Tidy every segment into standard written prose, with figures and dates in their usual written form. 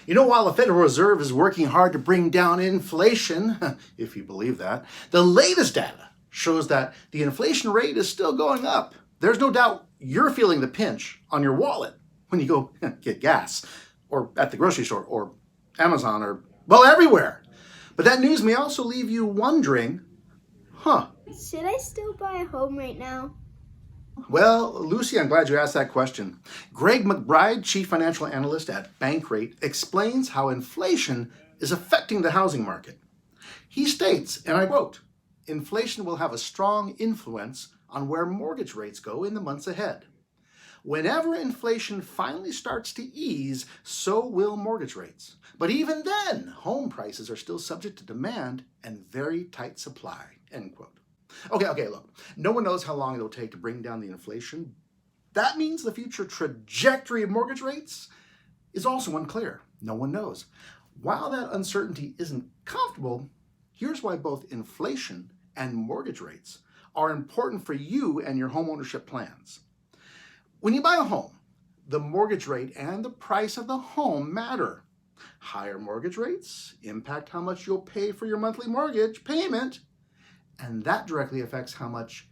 You know, while the Federal Reserve is working hard to bring down inflation, if you believe that, the latest data shows that the inflation rate is still going up. There's no doubt you're feeling the pinch on your wallet when you go get gas, or at the grocery store, or Amazon, or, well, everywhere. But that news may also leave you wondering, should I still buy a home right now? Well, Lucy, I'm glad you asked that question. Greg McBride, Chief Financial Analyst at Bankrate, explains how inflation is affecting the housing market. He states, and I quote, "Inflation will have a strong influence on where mortgage rates go in the months ahead. Whenever inflation finally starts to ease, so will mortgage rates. But even then, home prices are still subject to demand and very tight supply," end quote. Okay, look, no one knows how long it'll take to bring down the inflation. That means the future trajectory of mortgage rates is also unclear. No one knows. While that uncertainty isn't comfortable, here's why both inflation and mortgage rates are important for you and your home ownership plans. When you buy a home, the mortgage rate and the price of the home matter. Higher mortgage rates impact how much you'll pay for your monthly mortgage payment, and that directly affects how much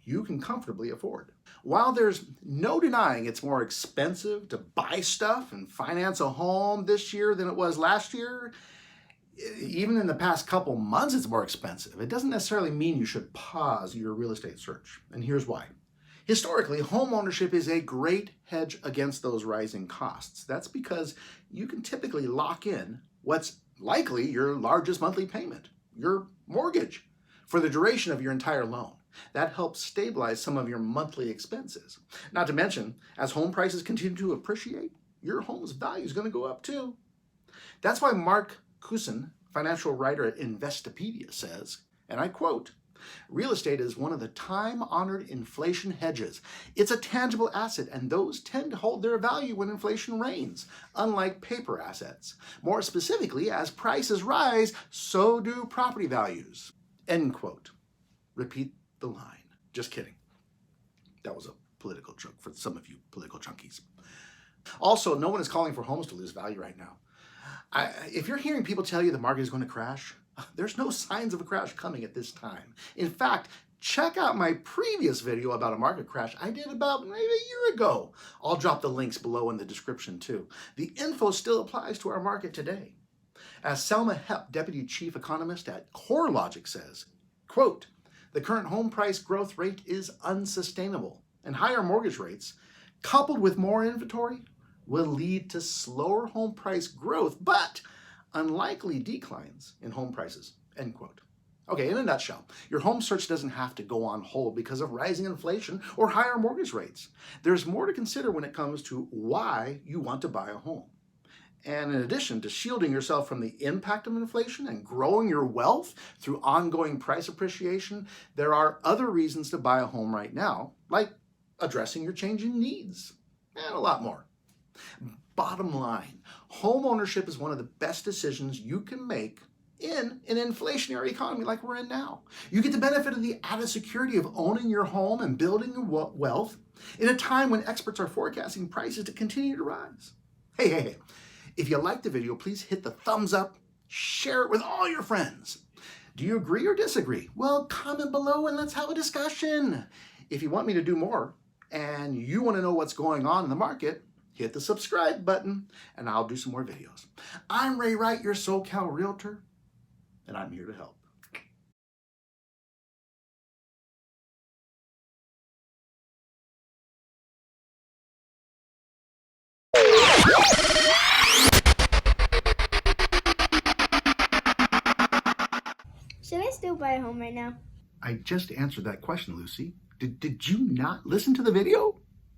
you can comfortably afford. While there's no denying it's more expensive to buy stuff and finance a home this year than it was last year, even in the past couple months it's more expensive. It doesn't necessarily mean you should pause your real estate search, and here's why. Historically, home ownership is a great hedge against those rising costs. That's because you can typically lock in what's likely your largest monthly payment, your mortgage, for the duration of your entire loan. That helps stabilize some of your monthly expenses. Not to mention, as home prices continue to appreciate, your home's value is going to go up too. That's why Mark Cousin, financial writer at Investopedia, says, and I quote, "Real estate is one of the time-honored inflation hedges. It's a tangible asset, and those tend to hold their value when inflation reigns, unlike paper assets. More specifically, as prices rise, so do property values." End quote. Repeat the line. Just kidding. That was a political joke for some of you political junkies. Also, no one is calling for homes to lose value right now. If you're hearing people tell you the market is going to crash, there's no signs of a crash coming at this time. In fact, check out my previous video about a market crash I did about maybe a year ago. I'll drop the links below in the description too. The info still applies to our market today. As Selma Hepp, Deputy Chief Economist at CoreLogic, says, quote, "The current home price growth rate is unsustainable, and higher mortgage rates, coupled with more inventory, will lead to slower home price growth, but unlikely declines in home prices," end quote. Okay, in a nutshell, your home search doesn't have to go on hold because of rising inflation or higher mortgage rates. There's more to consider when it comes to why you want to buy a home. And in addition to shielding yourself from the impact of inflation and growing your wealth through ongoing price appreciation, there are other reasons to buy a home right now, like addressing your changing needs, and a lot more. Bottom line, home ownership is one of the best decisions you can make in an inflationary economy like we're in now. You get the benefit of the added security of owning your home and building your wealth in a time when experts are forecasting prices to continue to rise. Hey. If you liked the video, please hit the thumbs up, share it with all your friends. Do you agree or disagree? Well, comment below and let's have a discussion. If you want me to do more and you want to know what's going on in the market, hit the subscribe button and I'll do some more videos. I'm Ray Wright, your SoCal Realtor, and I'm here to help. Should I still buy a home right now? I just answered that question, Lucy. Did you not listen to the video?